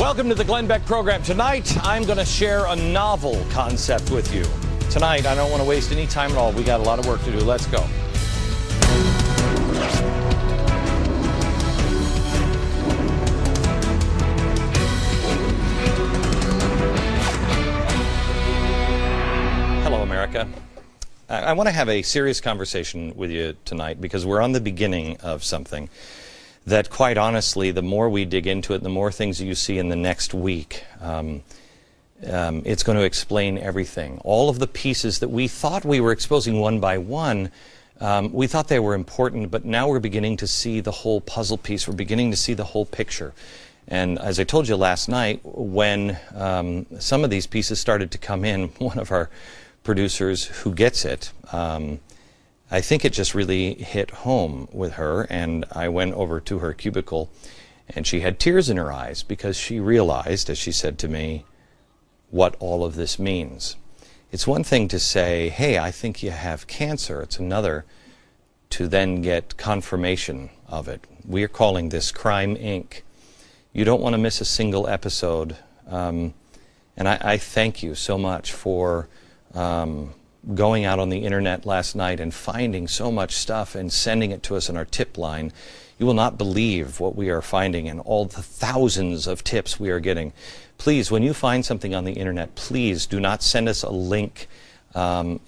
Welcome to the Glenn Beck program. Tonight, I'm going to share a novel concept with you. Tonight, I don't want to waste any time at all. We got a lot of work to do. Let's go. Hello, America. I want to have a serious conversation with you tonight because we're on the beginning of something that, quite honestly, the more we dig into it, the more things you see in the next week, it's going to explain everything. All of the pieces that we thought we were exposing one by one, we thought they were important, but now we're beginning to see the whole puzzle piece. We're beginning to see the whole picture. And as I told you last night, when some of these pieces started to come in, one of our producers who gets it, I think it just really hit home with her, and I went over to her cubicle, and she had tears in her eyes because she realized, as she said to me, what all of this means. It's one thing to say, hey, I think you have cancer. It's another to then get confirmation of it. We are calling this Crime Inc. You don't want to miss a single episode, and I thank you so much for going out on the internet last night and finding so much stuff and sending it to us in our tip line. You will not believe what we are finding and all the thousands of tips we are getting. Please, when you find something on the internet, please do not send us a link.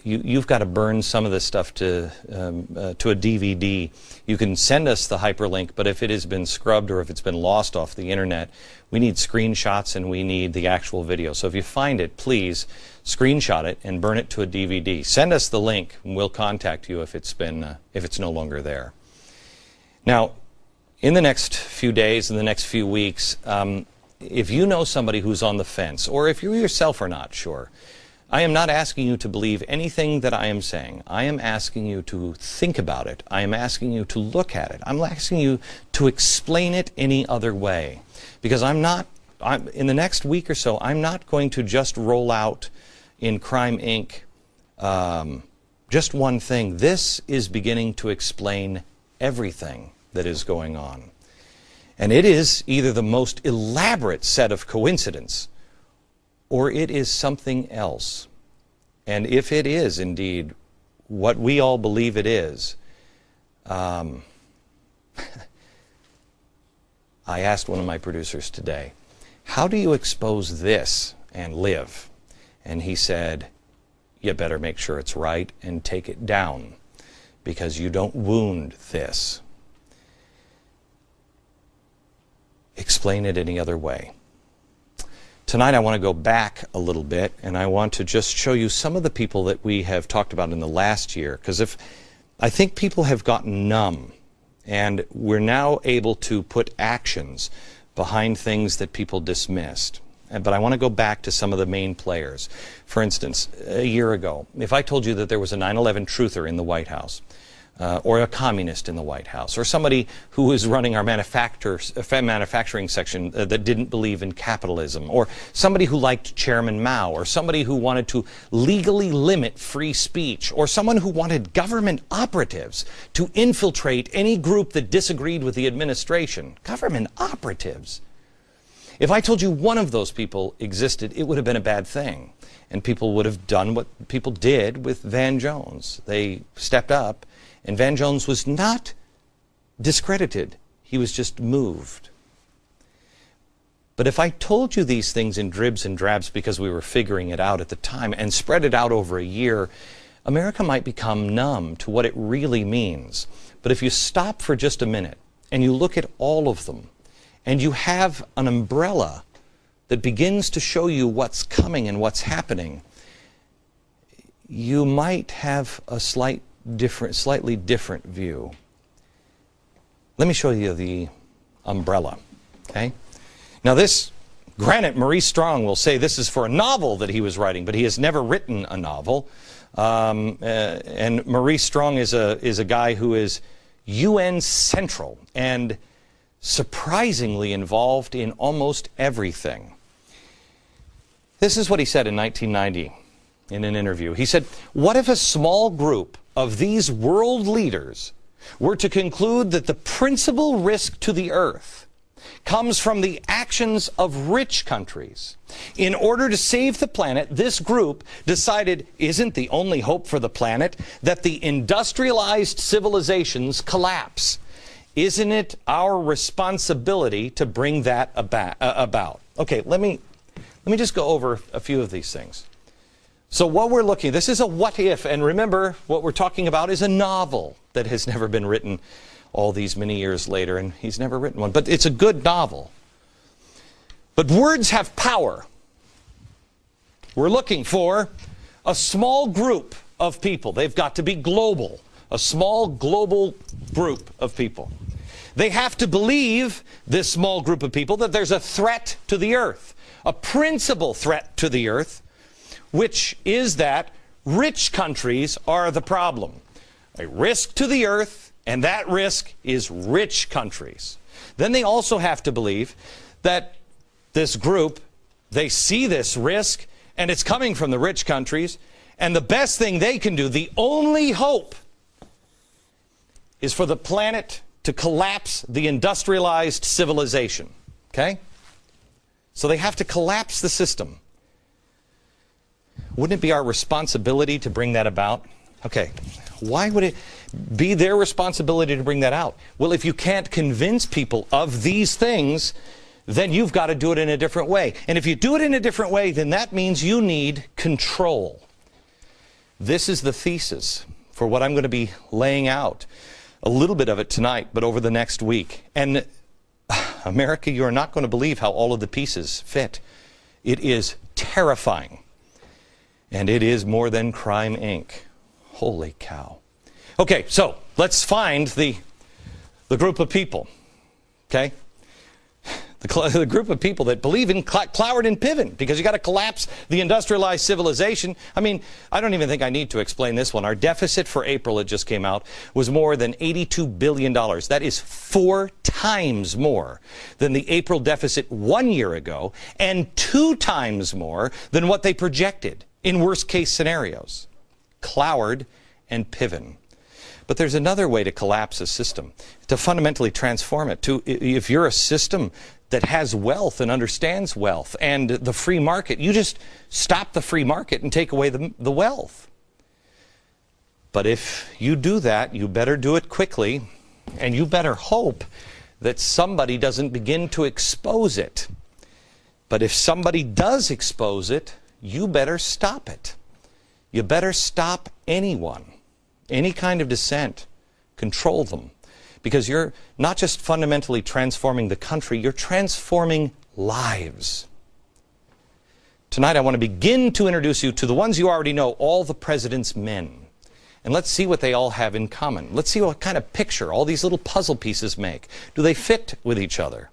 You've got to burn some of this stuff to a DVD. You can send us the hyperlink, but if it has been scrubbed or if it's been lost off the internet, we need screenshots and we need the actual video. So if you find it, please screenshot it and burn it to a DVD. Send us the link and we'll contact you if it's no longer there. Now, in the next few days, in the next few weeks, if you know somebody who's on the fence, or if you yourself are not sure, I am not asking you to believe anything that I am saying. I am asking you to think about it. I am asking you to look at it. I'm asking you to explain it any other way. Because in the next week or so, I'm not going to just roll out in Crime Inc. Just one thing. This is beginning to explain everything that is going on. And it is either the most elaborate set of coincidence or it is something else. And if it is indeed what we all believe it is, I asked one of my producers today, how do you expose this and live? And he said, you better make sure it's right and take it down because you don't wound this. Explain it any other way. Tonight I want to go back a little bit and I want to just show you some of the people that we have talked about in the last year, because I think people have gotten numb and we're now able to put actions behind things that people dismissed. But I want to go back to some of the main players. For instance, a year ago, if I told you that there was a 9/11 truther in the White House, or a communist in the White House, or somebody who was running our manufacturing section that didn't believe in capitalism, or somebody who liked Chairman Mao, or somebody who wanted to legally limit free speech, or someone who wanted government operatives to infiltrate any group that disagreed with the administration. Government operatives. If I told you one of those people existed, it would have been a bad thing. And people would have done what people did with Van Jones. They stepped up, and Van Jones was not discredited. He was just moved. But if I told you these things in dribs and drabs because we were figuring it out at the time and spread it out over a year, America might become numb to what it really means. But if you stop for just a minute and you look at all of them, and you have an umbrella that begins to show you what's coming and what's happening, you might have a slightly different view. Let me show you the umbrella, okay? Now this, granted, Maurice Strong will say this is for a novel that he was writing, but he has never written a novel. And Maurice Strong is a guy who is UN Central and surprisingly involved in almost everything. This is what he said in 1990 in an interview. He said, what if a small group of these world leaders were to conclude that the principal risk to the earth comes from the actions of rich countries. In order to save the planet, this group decided isn't the only hope for the planet that the industrialized civilizations collapse. Isn't it our responsibility to bring that about? Okay, let me just go over a few of these things. So what we're looking, this is a what if, and remember, what we're talking about is a novel that has never been written all these many years later, and he's never written one, but it's a good novel. But words have power. We're looking for a small group of people. They've got to be global, a small global group of people. They have to believe, this small group of people, that there's a threat to the earth, a principal threat to the earth, which is that rich countries are the problem. A risk to the earth, and that risk is rich countries. Then they also have to believe that this group, they see this risk, and it's coming from the rich countries, and the best thing they can do, the only hope, is for the planet to collapse the industrialized civilization. Okay? So they have to collapse the system. Wouldn't it be our responsibility to bring that about? Okay, why would it be their responsibility to bring that out? Well, if you can't convince people of these things, then you've got to do it in a different way. And if you do it in a different way, then that means you need control. This is the thesis for what I'm going to be laying out. A little bit of it tonight, but over the next week. And America, you're not going to believe how all of the pieces fit. It is terrifying. And it is more than Crime Inc. Holy cow. Okay, so let's find the group of people. Okay? The group of people that believe in Cloward and Piven, because you got to collapse the industrialized civilization. I mean, I don't even think I need to explain this one. Our deficit for April, it just came out, was more than $82 billion. That is 4 times more than the April deficit 1 year ago, and 2 times more than what they projected in worst case scenarios. Cloward and Piven. But there's another way to collapse a system, to fundamentally transform it. If you're a system that has wealth and understands wealth and the free market, you just stop the free market and take away the wealth. But if you do that, you better do it quickly, and you better hope that somebody doesn't begin to expose it. But if somebody does expose it, you better stop it. You better stop anyone, any kind of dissent, control them. Because you're not just fundamentally transforming the country, you're transforming lives. Tonight I want to begin to introduce you to the ones you already know, all the president's men. And let's see what they all have in common. Let's see what kind of picture all these little puzzle pieces make. Do they fit with each other?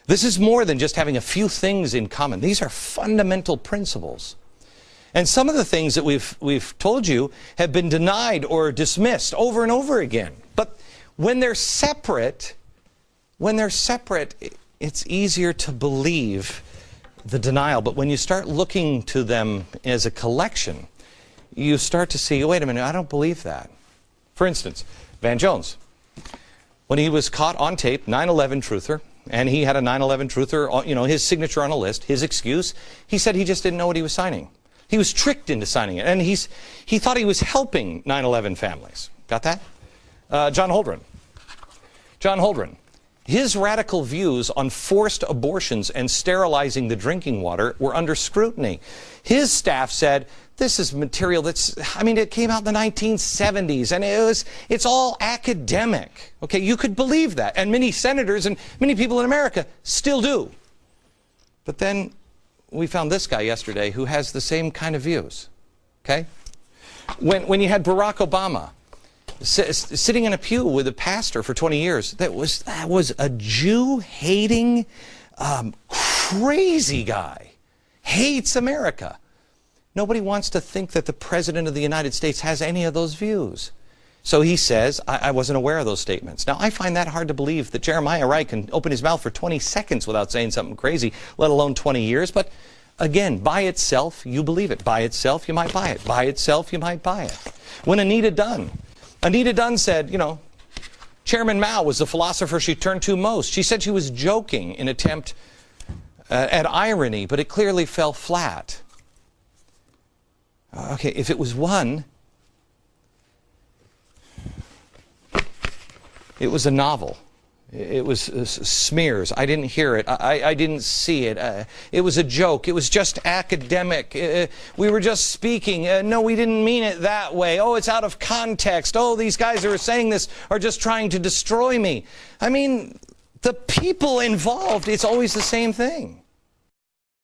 This is more than just having a few things in common. These are fundamental principles. And some of the things that we've told you have been denied or dismissed over and over again. But when they're separate, it's easier to believe the denial. But when you start looking to them as a collection, you start to see, wait a minute, I don't believe that. For instance, Van Jones, when he was caught on tape, 9/11 truther, and he had a 9/11 truther, you know, his signature on a list, his excuse, he said he just didn't know what he was signing. He was tricked into signing it, and he thought he was helping 9/11 families. Got that? John Holdren. His radical views on forced abortions and sterilizing the drinking water were under scrutiny. His staff said, this is material it came out in the 1970s, and it's all academic. Okay, you could believe that, and many senators and many people in America still do. But then we found this guy yesterday who has the same kind of views. Okay? When you had Barack Obama sitting in a pew with a pastor for 20 years, that was a Jew-hating, crazy guy. Hates America. Nobody wants to think that the President of the United States has any of those views. So he says, I wasn't aware of those statements. Now, I find that hard to believe that Jeremiah Wright can open his mouth for 20 seconds without saying something crazy, let alone 20 years. But again, by itself, you believe it. By itself, you might buy it. By itself, you might buy it. When Anita Dunn said, you know, Chairman Mao was the philosopher she turned to most. She said she was joking in attempt at irony, but it clearly fell flat. Okay, if it was one, it was a novel. It was smears. I didn't hear it. I didn't see it. It was a joke. It was just academic. We were just speaking. No, we didn't mean it that way. Oh, it's out of context. Oh, these guys who are saying this are just trying to destroy me. I mean, the people involved, it's always the same thing.